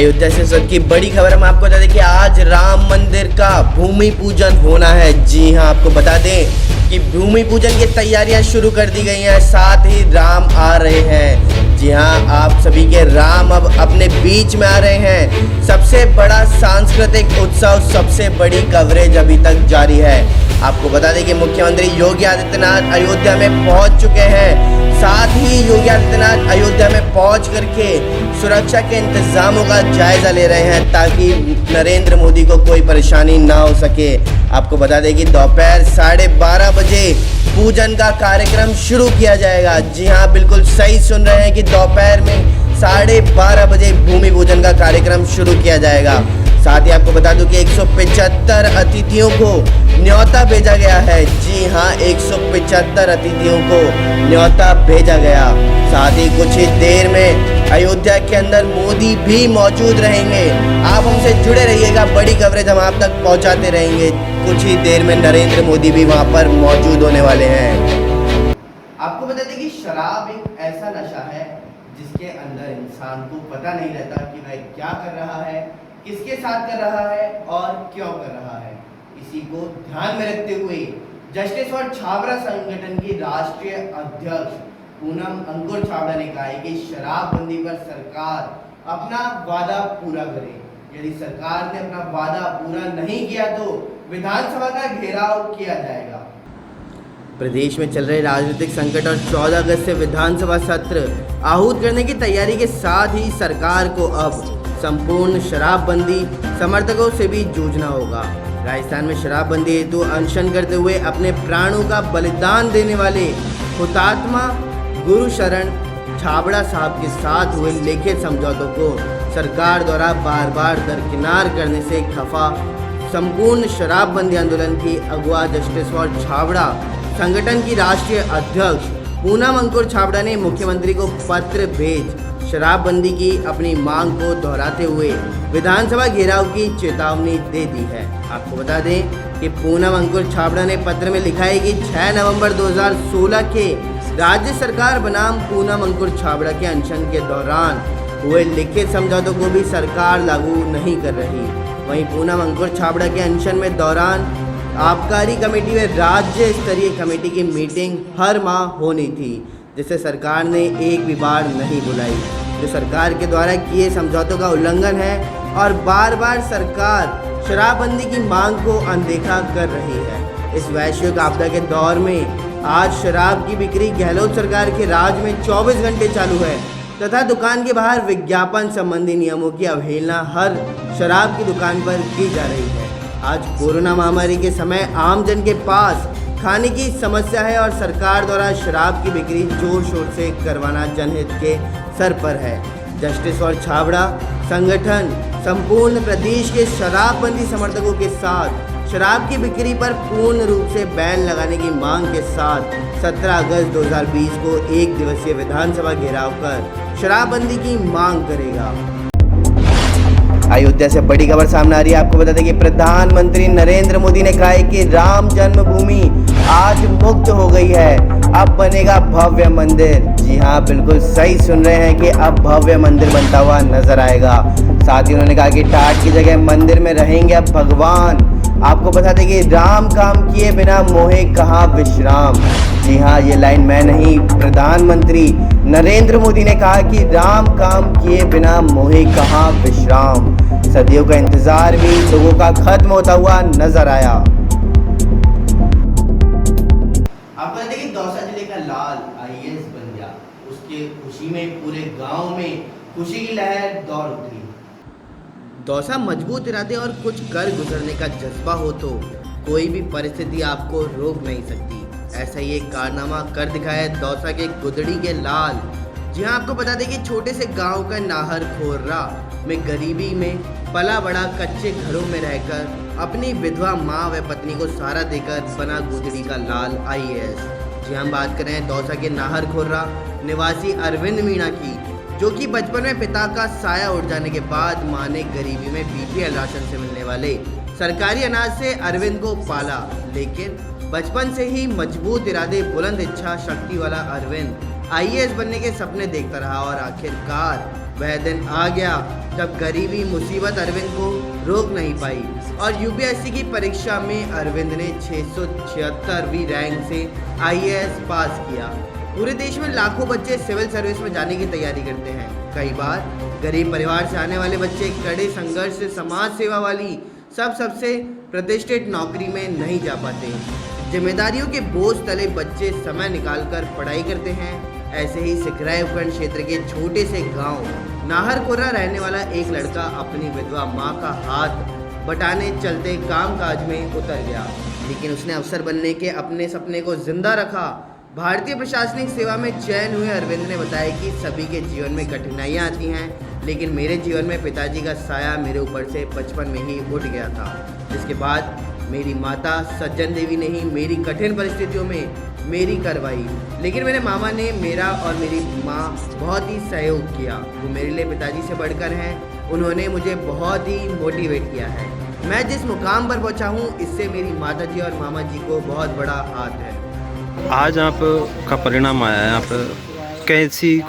अयोध्या से सबकी बड़ी खबर हम आपको बता दें कि आज राम मंदिर का भूमि पूजन होना है। जी हां, आपको बता दें कि भूमि पूजन की तैयारियां शुरू कर दी गई हैं, साथ ही राम आ रहे हैं। जी हां, आप सभी के राम अब अपने बीच में आ रहे हैं। सबसे बड़ा सांस्कृतिक उत्सव, सबसे बड़ी कवरेज अभी तक जारी है। आपको बता दें कि मुख्यमंत्री योगी आदित्यनाथ अयोध्या में पहुंच चुके हैं। साथ ही योगी आदित्यनाथ अयोध्या में पहुंच करके सुरक्षा के इंतजामों का जायजा ले रहे हैं ताकि नरेंद्र मोदी को कोई परेशानी ना हो सके। आपको बता दें कि दोपहर 12:30 बजे पूजन का कार्यक्रम शुरू किया जाएगा। जी हां, बिल्कुल सही सुन रहे हैं कि दोपहर में 12:30 बजे भूमि पूजन का कार्यक्रम शुरू किया जाएगा। साथ ही आपको बता दूं कि 175 अतिथियों को न्योता भेजा गया है। जी हां, 175 अतिथियों को न्योता भेजा गया। साथ ही कुछ ही देर में अयोध्या के अंदर मोदी भी मौजूद रहेंगे। आप हमसे जुड़े रहिएगा, बड़ी कवरेज हम आप तक पहुंचाते रहेंगे। कुछ ही देर में नरेंद्र मोदी भी वहां पर मौजूद होने वाले हैं। आपको बता दें कि शराब एक ऐसा नशा है जिसके अंदर इंसान को पता नहीं रहता कि वह क्या कर रहा है, किसके साथ कर रहा है और क्यों कर रहा है। इसी को ध्यान में रखते हुए जस्टिस फॉर छाबड़ा संगठन की राष्ट्रीय अध्यक्ष पूनम अंकुर छाबड़ा ने कहा है कि शराबबंदी पर सरकार अपना वादा पूरा करे। यदि सरकार ने अपना वादा पूरा नहीं किया तो विधानसभा का घेराव किया जाएगा। प्रदेश में चल रहे राजनीतिक संकट और 14 अगस्त से विधानसभा सत्र आहूत करने की तैयारी के साथ ही सरकार को अब संपूर्ण शराबबंदी समर्थकों से भी जूझना होगा। राजस्थान में शराबबंदी हेतु अनशन करते हुए अपने प्राणों का बलिदान देने वाले हुतात्मा गुरुशरण छाबड़ा साहब के साथ हुए लिखित समझौतों को सरकार द्वारा बार बार दरकिनार करने से खफा संपूर्ण शराबबंदी आंदोलन की अगुवा जस्टिस फॉर छाबड़ा संगठन की राष्ट्रीय अध्यक्ष पूनम अंकुर छाबड़ा ने मुख्यमंत्री को पत्र भेज शराबबंदी की अपनी मांग को दोहराते हुए विधानसभा घेराव की चेतावनी दे दी है। आपको बता दें कि पूनम अंकुर छाबड़ा ने पत्र में लिखा है कि 6 नवंबर 2016 के राज्य सरकार बनाम पूनम अंकुर छाबड़ा के अनशन के दौरान हुए लिखित समझौतों को भी सरकार लागू नहीं कर रही। वहीं पूनम अंकुर छाबड़ा के अनशन में दौरान आबकारी कमेटी व राज्य स्तरीय कमेटी की मीटिंग हर माह होनी थी, जिसे सरकार ने एक भी बार नहीं बुलाई, जो सरकार के द्वारा किए समझौतों का उल्लंघन है और बार बार सरकार शराबबंदी की मांग को अनदेखा कर रही है। इस वैश्विक आपदा के दौर में आज शराब की बिक्री गहलोत सरकार के राज में 24 घंटे चालू है तथा दुकान के बाहर विज्ञापन संबंधी नियमों की अवहेलना हर शराब की दुकान पर की जा रही है। आज कोरोना महामारी के समय आमजन के पास खाने की समस्या है और सरकार द्वारा शराब की बिक्री जोर शोर से करवाना जनहित के सर पर है। जस्टिस फॉर छाबड़ा संगठन संपूर्ण प्रदेश के शराबबंदी समर्थकों के साथ शराब की बिक्री पर पूर्ण रूप से बैन लगाने की मांग के साथ 17 अगस्त 2020 को एक दिवसीय विधानसभा घेराव कर शराबबंदी की मांग करेगा। अयोध्या से बड़ी खबर सामने आ रही है। आपको बता दें कि प्रधानमंत्री नरेंद्र मोदी ने कहा है कि राम जन्मभूमि आज मुक्त हो गई है, अब बनेगा भव्य मंदिर। जी हाँ, बिल्कुल सही सुन रहे हैं कि अब भव्य मंदिर बनता हुआ नजर आएगा। साथ ही उन्होंने कहा कि टाट की जगह मंदिर में रहेंगे अब भगवान। आपको बता दें कि राम काम किए बिना मोहे कहाँ विश्राम। जी हाँ, ये लाइन मैं नहीं, प्रधानमंत्री नरेंद्र मोदी ने कहा कि राम काम किए बिना मोहे कहाँ विश्राम। सदियों का इंतजार भी लोगों का खत्म होता हुआ नजर आया। आपको बता दें कि दौसा जिले का लाल IAS बन गया, उसके खुशी में पूरे गांव में खुशी की लहर दौड़ उठी। दौसा मजबूत इरादे और कुछ कर गुजरने का जज्बा हो तो कोई भी परिस्थिति आपको रोक नहीं सकती। ऐसा ही एक कारनामा कर दिखाया है दौसा के गुदड़ी के लाल। जी हाँ, आपको बता दें कि छोटे से गांव का नाहर खोर्रा में गरीबी में पला बड़ा कच्चे घरों में रहकर अपनी विधवा माँ व पत्नी को सहारा देकर बना गुदड़ी का लाल IAS। जी हम बात कर रहे हैं दौसा के नाहर खोर्रा निवासी अरविंद मीणा की, जो कि बचपन में पिता का साया उड़ जाने के बाद मां ने गरीबी में BPL राशन से मिलने वाले सरकारी अनाज से अरविंद को पाला। लेकिन बचपन से ही मजबूत इरादे, बुलंद इच्छा शक्ति वाला अरविंद आईएएस बनने के सपने देखता रहा और आखिरकार वह दिन आ गया जब गरीबी मुसीबत अरविंद को रोक नहीं पाई और यूपीएससी की परीक्षा में अरविंद ने 676वीं रैंक से आईएएस पास किया। पूरे देश में लाखों बच्चे सिविल सर्विस में जाने की तैयारी करते हैं। कई बार गरीब परिवार से आने वाले बच्चे कड़े संघर्ष से समाज सेवा वाली सबसे प्रतिष्ठित नौकरी में नहीं जा पाते। जिम्मेदारियों के बोझ तले बच्चे समय निकालकर पढ़ाई करते हैं। ऐसे ही सिकराय उपखंड क्षेत्र के छोटे से गांव नाहरकोरा रहने वाला एक लड़का अपनी विधवा मां का हाथ बटाने चलते कामकाज में उतर गया, लेकिन उसने अफसर बनने के अपने सपने को जिंदा रखा। भारतीय प्रशासनिक सेवा में चयन हुए अरविंद ने बताया कि सभी के जीवन में कठिनाइयां आती हैं, लेकिन मेरे जीवन में पिताजी का साया मेरे ऊपर से बचपन में ही उठ गया था, जिसके बाद मेरी माता सज्जन देवी ने ही मेरी कठिन परिस्थितियों में मेरी करवाई, लेकिन मेरे मामा ने मेरा और मेरी माँ बहुत ही सहयोग किया। वो मेरे लिए पिताजी से बढ़कर हैं। उन्होंने मुझे बहुत ही मोटिवेट किया है। मैं जिस मुकाम पर पहुँचा हूँ इससे मेरी माता जी और मामा जी को बहुत बड़ा हाथ है। आज आपका परिणाम आया है, आप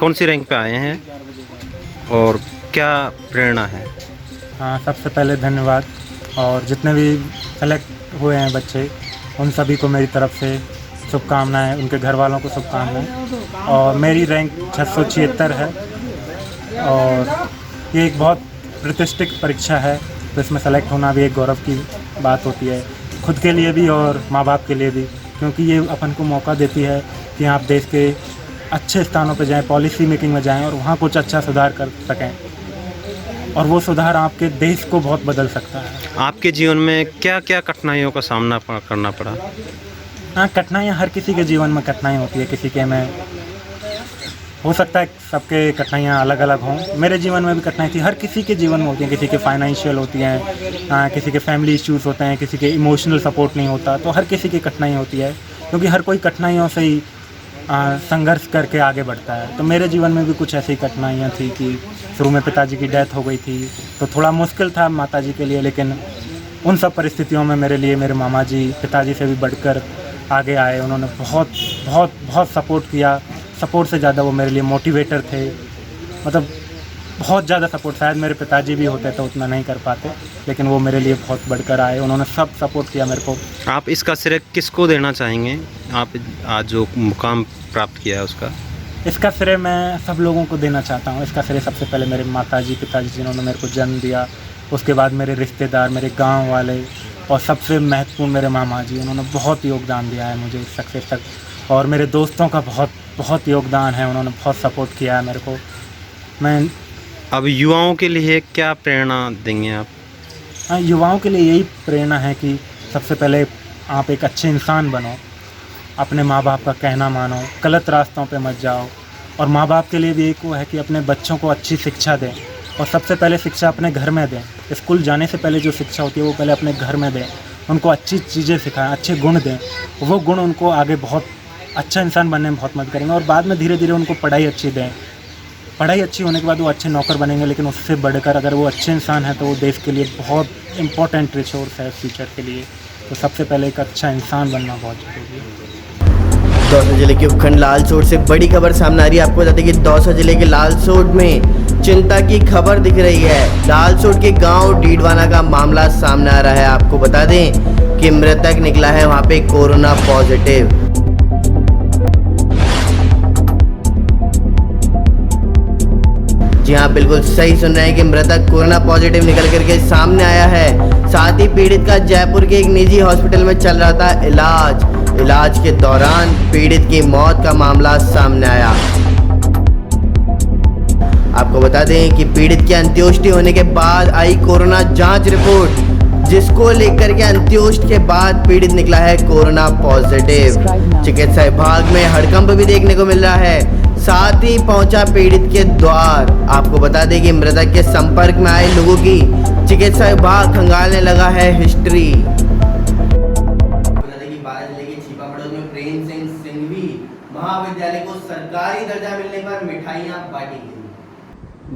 कौन सी रैंक पे आए हैं और क्या प्रेरणा है? हाँ, सबसे पहले धन्यवाद। और जितने भी सेलेक्ट हुए हैं बच्चे उन सभी को मेरी तरफ से शुभकामनाएं, उनके घर वालों को शुभकामनाएं। और मेरी रैंक 676 है और ये एक बहुत प्रतिष्ठित परीक्षा है, तो इसमें सेलेक्ट होना भी एक गौरव की बात होती है, खुद के लिए भी और माँ बाप के लिए भी, क्योंकि ये अपन को मौका देती है कि आप देश के अच्छे स्थानों पर जाएं, पॉलिसी मेकिंग में जाएं और वहाँ कुछ अच्छा सुधार कर सकें, और वो सुधार आपके देश को बहुत बदल सकता है। आपके जीवन में क्या क्या कठिनाइयों का सामना करना पड़ा? हाँ, कठिनाइयाँ हर किसी के जीवन में कठिनाई होती है, किसी के में हो सकता है सबके कठिनाइयाँ अलग अलग हों। मेरे जीवन में भी कठिनाई थी, हर किसी के जीवन में होती हैं, किसी के फाइनेंशियल होती हैं, किसी के फैमिली इश्यूज़ होते हैं, किसी के इमोशनल सपोर्ट नहीं होता, तो हर किसी की कठिनाई होती है, क्योंकि हर कोई कठिनाइयों से ही संघर्ष करके आगे बढ़ता है। तो मेरे जीवन में भी कुछ ऐसी कठिनाइयाँ थी कि शुरू में पिताजी की डेथ हो गई थी, तो थोड़ा मुश्किल था माताजी के लिए, लेकिन उन सब परिस्थितियों में मेरे लिए मेरे मामा जी पिताजी से भी बढ़कर आगे आए। उन्होंने बहुत बहुत बहुत सपोर्ट किया। सपोर्ट से ज़्यादा वो मेरे लिए मोटिवेटर थे, मतलब बहुत ज़्यादा सपोर्ट। शायद मेरे पिताजी भी होते तो उतना नहीं कर पाते, लेकिन वो मेरे लिए बहुत बढ़कर आए। उन्होंने सब सपोर्ट किया मेरे को। आप इसका श्रेय किसको देना चाहेंगे? आप आज जो मुकाम प्राप्त किया है उसका? इसका श्रेय मैं सब लोगों को देना चाहता हूँ। इसका श्रेय सबसे पहले मेरे माताजी पिताजी जिन्होंने मेरे को जन्म दिया, उसके बाद मेरे रिश्तेदार, मेरे गांव वाले, और सबसे महत्वपूर्ण मेरे मामा जी। उन्होंने बहुत योगदान दिया है मुझे इस सक्सेस तक, और मेरे दोस्तों का बहुत बहुत योगदान है, उन्होंने बहुत सपोर्ट किया है मेरे को। मैं अब युवाओं के लिए क्या प्रेरणा देंगे आप? हाँ, युवाओं के लिए यही प्रेरणा है कि सबसे पहले आप एक अच्छे इंसान बनो, अपने माँ बाप का कहना मानो, गलत रास्तों पे मत जाओ। और माँ बाप के लिए भी एक वो है कि अपने बच्चों को अच्छी शिक्षा दें, और सबसे पहले शिक्षा अपने घर में दें। स्कूल जाने से पहले जो शिक्षा होती है वो पहले अपने घर में दें, उनको अच्छी चीज़ें सिखाएं, अच्छे गुण दें। वो गुण उनको आगे बहुत अच्छा इंसान बनने में बहुत मदद करेंगे, और बाद में धीरे धीरे उनको पढ़ाई अच्छी दें। पढ़ाई अच्छी होने के बाद वो अच्छे नौकर बनेंगे, लेकिन उससे बढ़कर अगर वो अच्छे इंसान है तो वो देश के लिए बहुत इंपॉर्टेंट रिसोर्स है फ्यूचर के लिए। तो सबसे पहले एक अच्छा इंसान बनना बहुत ज़रूरी है। दौसा जिले के उपखंड लालसोट से बड़ी खबर सामने आ रही है। आपको बता दें कि दौसा जिले के लालसोट में चिंता की खबर दिख रही है। लालसोट के गांव डीडवाना का मामला सामने आ रहा है। आपको बता दें कि मृतक निकला है वहां पे कोरोना पॉजिटिव। जी हाँ, बिल्कुल सही सुन रहे हैं कि मृतक कोरोना पॉजिटिव निकल करके सामने आया है। साथ ही पीड़ित का जयपुर के एक निजी हॉस्पिटल में चल रहा था इलाज के दौरान पीड़ित की मौत का मामला सामने आया। आपको बता दें कि पीड़ित की अंत्योष्टि होने के बाद आई कोरोना जांच रिपोर्ट, जिसको लेकर के अंत्योष्टि के बाद पीड़ित निकला है कोरोना पॉजिटिव। चिकित्सा विभाग में हड़कंप भी देखने को मिल रहा है। साथ ही पहुंचा पीड़ित के द्वार। आपको बता दें कि मृतक के संपर्क में आए लोगों की चिकित्सा विभाग खंगालने लगा है हिस्ट्री। बता दें कि 12 जिले के छिपाबड़ोद में प्रेम सिंह सिंघवी महाविद्यालय को सरकारी दर्जा मिलने पर मिठाइयां बांटी गई।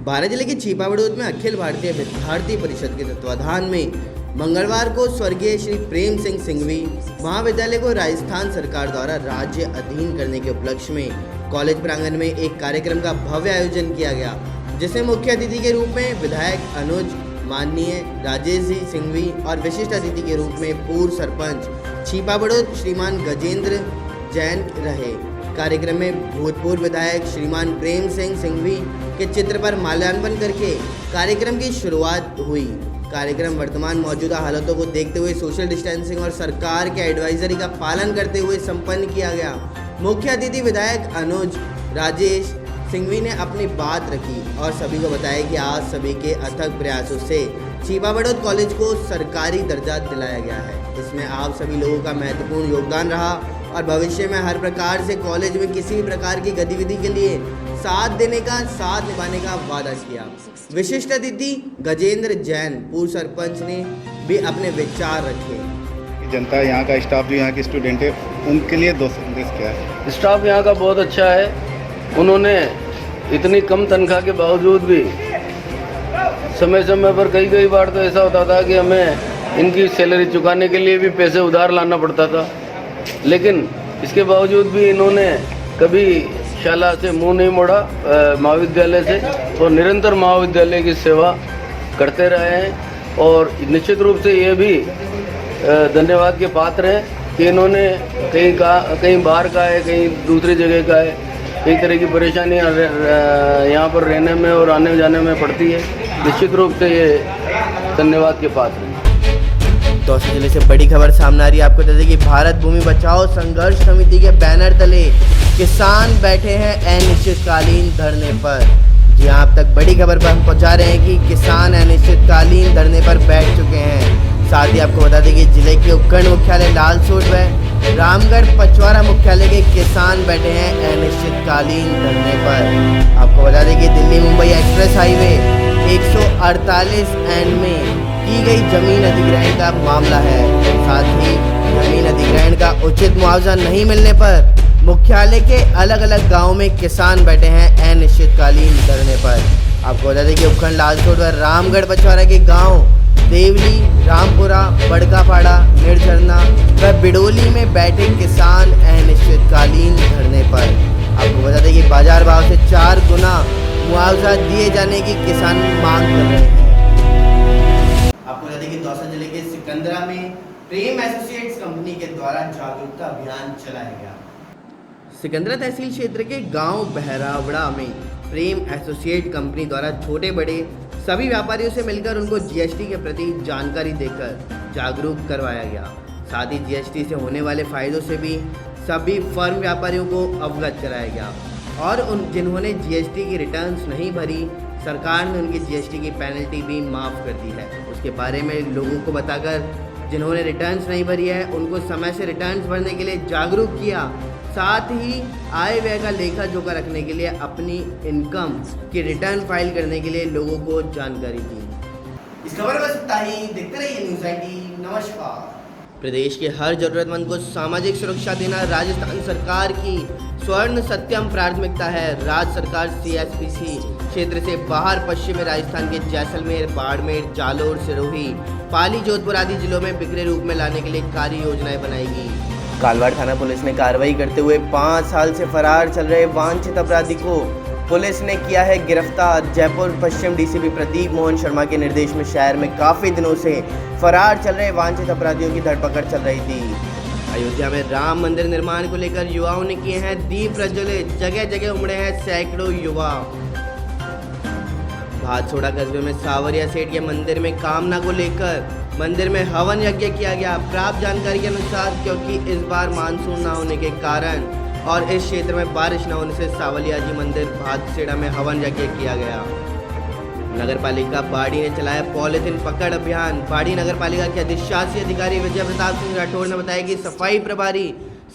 12 जिले के छिपाबड़ोद में अखिल भारतीय विद्यार्थी परिषद के तत्वाधान में मंगलवार को स्वर्गीय श्री प्रेम सिंह सिंघवी महाविद्यालय को राजस्थान सरकार द्वारा राज्य अधीन करने के उपलक्ष्य में कॉलेज प्रांगण में एक कार्यक्रम का भव्य आयोजन किया गया, जिसमें मुख्य अतिथि के रूप में विधायक अनुज, माननीय राजेश जी सिंघवी और विशिष्ट अतिथि के रूप में पूर्व सरपंच छिपा बड़ौद श्रीमान गजेंद्र जैन रहे। कार्यक्रम में भूतपूर्व विधायक श्रीमान प्रेम सिंह सिंघवी के चित्र पर माल्यार्पण करके कार्यक्रम की शुरुआत हुई। कार्यक्रम वर्तमान मौजूदा हालातों को देखते हुए सोशल डिस्टेंसिंग और सरकार के एडवाइजरी का पालन करते हुए संपन्न किया गया। मुख्य अतिथि विधायक अनुज राजेश सिंघवी ने अपनी बात रखी और सभी को बताया कि आज सभी के अथक प्रयासों से छिपा बड़ौद कॉलेज को सरकारी दर्जा दिलाया गया है। इसमें आप सभी लोगों का महत्वपूर्ण योगदान रहा और भविष्य में हर प्रकार से कॉलेज में किसी भी प्रकार की गतिविधि के लिए साथ देने का, साथ निभाने का वादा किया। विशिष्ट अतिथि गजेंद्र जैन पूर्व सरपंच ने भी अपने विचार रखे। जनता, यहाँ का स्टाफ, जो यहाँ के स्टूडेंट है, उनके लिए दो संदेश क्या है? स्टाफ यहाँ का बहुत अच्छा है। उन्होंने इतनी कम तनख्वाह के बावजूद भी समय समय पर कई बार तो ऐसा होता था कि हमें इनकी सैलरी चुकाने के लिए भी पैसे उधार लाना पड़ता था, लेकिन इसके बावजूद भी इन्होंने कभी शाला से मुंह नहीं मोड़ा, महाविद्यालय से, तो निरंतर महाविद्यालय की सेवा करते रहे हैं। और निश्चित रूप से ये भी धन्यवाद के पात्र हैं कि इन्होंने कहीं बाहर का है, कहीं दूसरी जगह का है, कई तरह की परेशानियाँ यहाँ पर रहने में और आने जाने में पड़ती है। निश्चित रूप से ये धन्यवाद के पात्र हैं। दौसा जिले से बड़ी खबर सामने आ रही है। आपको बता दें कि भारत भूमि बचाओ संघर्ष समिति के बैनर तले किसान बैठे हैं अनिश्चितकालीन धरने पर। जी हाँ, अब तक बड़ी खबर पर हम पहुंचा रहे हैं कि किसान अनिश्चितकालीन धरने पर बैठ चुके हैं। साथ ही आपको बता दें कि जिले के उपखंड मुख्यालय लालसोट व रामगढ़ पचवारा मुख्यालय के किसान बैठे हैं अनिश्चितकालीन धरने पर। आपको बता दें कि Delhi Mumbai express highway 148 N में की गई जमीन अधिग्रहण का मामला है। साथ ही जमीन अधिग्रहण का उचित मुआवजा नहीं मिलने पर मुख्यालय के अलग अलग गांवों में किसान बैठे हैं अनिश्चितकालीन धरने पर। आपको बता दें कि उपखंड लालसोट व रामगढ़ पचवारा के गांव देवली, रामपुरा, बड़कापाड़ा, निर्झरना व बिडोली में बैठे किसान अनिश्चितकालीन धरने पर। आपको बता दें कि बाजार भाव से 4 गुना मुआवजा दिए जाने की किसान मांग कर रहे हैं। आपको बता दें कि दौसा जिले के सिकंदरा में प्रेम एसोसिएट्स कंपनी के द्वारा जागरूकता अभियान चलाया गया। सिकंदरा तहसील क्षेत्र के गांव बहरावड़ा में प्रेम एसोसिएट कंपनी द्वारा छोटे बड़े सभी व्यापारियों से मिलकर उनको जीएसटी के प्रति जानकारी देकर जागरूक करवाया गया। साथ ही जीएसटी से होने वाले फायदों से भी सभी फर्म व्यापारियों को अवगत कराया गया और जिन्होंने जीएसटी की रिटर्न्स नहीं भरी, सरकार ने उनकी जीएसटी की पेनल्टी भी माफ़ कर दी है। उसके बारे में लोगों को बताकर जिन्होंने रिटर्न्स नहीं भरी है उनको समय से रिटर्न्स भरने के लिए जागरूक किया। साथ ही आय व्यय का लेखा जोखा रखने के लिए अपनी इनकम की रिटर्न फाइल करने के लिए लोगों को जानकारी दी। इस खबर में इतना ही। देखते रहिए न्यूज़ 19। नमस्कार। प्रदेश के हर जरूरतमंद को सामाजिक सुरक्षा देना राजस्थान सरकार की स्वर्ण सत्यम प्राथमिकता है। राज्य सरकार CSPC क्षेत्र से बाहर पश्चिमी राजस्थान के जैसलमेर, बाड़मेर, जालोर, सिरोही, पाली, जोधपुर आदि जिलों में बिखरे रूप में लाने के लिए कार्य योजनाएं बनाएगी। कालवाड़ थाना पुलिस ने कार्रवाई करते हुए 5 साल से फरार चल रहे वांछित अपराधी को पुलिस ने किया है गिरफ्तार। जयपुर पश्चिम डीसीपी प्रदीप मोहन शर्मा के निर्देश में शहर में काफ़ी दिनों से फरार चल रहे वांछित अपराधियों की धरपकड़ चल रही थी। अयोध्या में राम मंदिर निर्माण को लेकर युवाओं ने किए हैं दीप प्रज्वलित। जगह जगह उमड़े हैं सैकड़ों युवा। भादसोड़ा कस्बे में सावरिया सेठ के मंदिर में कामना को लेकर मंदिर में हवन यज्ञ किया गया। प्राप्त जानकारी के अनुसार क्योंकि इस बार मानसून न होने के कारण और इस क्षेत्र में बारिश न होने से सावलिया जी मंदिर भादसेड़ा में हवन यज्ञ किया गया। नगर पालिका बाड़ी ने चलाया पॉलीथिन पकड़ अभियान। बाड़ी नगर पालिका के अधिशासी अधिकारी विजय प्रताप सिंह राठौड़ ने बताया कि सफाई प्रभारी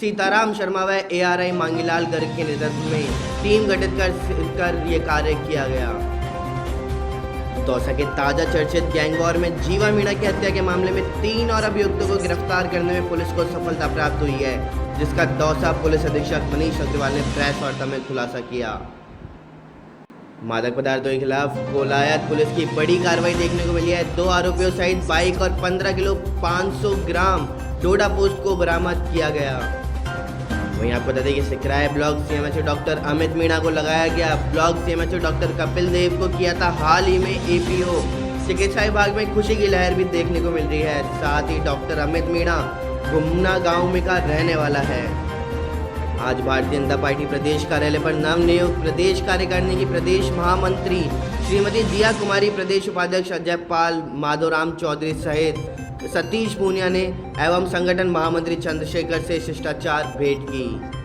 सीताराम शर्मा व ARI मांगीलाल गर्ग के नेतृत्व में टीम गठित कर ये कार्य किया गया। दौसा के ताजा चर्चित गैंगवॉर में जीवा मीणा की हत्या के मामले में 3 और अभियुक्तों को गिरफ्तार करने में पुलिस को सफलता प्राप्त हुई है, जिसका दौसा पुलिस अधीक्षक मनीष अग्रवाल ने प्रेस वार्ता में खुलासा किया। मादक पदार्थों के खिलाफ कोलायत पुलिस की बड़ी कार्रवाई देखने को मिली है। 2 आरोपियों सहित बाइक और 15 किलो 500 ग्राम डोडा पोस्ट को बरामद किया गया। वहीं आपको बता दें कि Sikrai block CMHO doctor Amit Meena को लगाया गया। Block CMHO doctor Kapil Dev को किया था हाल ही में एपीओ। चिकित्सा विभाग में खुशी की लहर भी देखने को मिल रही है। साथ ही डॉक्टर अमित मीणा गुमना गांव में का रहने वाला है। आज भारतीय जनता पार्टी प्रदेश कार्यालय पर नवनियुक्त प्रदेश कार्यकारिणी की प्रदेश महामंत्री श्रीमती दिया कुमारी, प्रदेश उपाध्यक्ष अजय पाल, माधोराम चौधरी सहित सतीश पूनिया ने एवं संगठन महामंत्री चंद्रशेखर से शिष्टाचार भेंट की।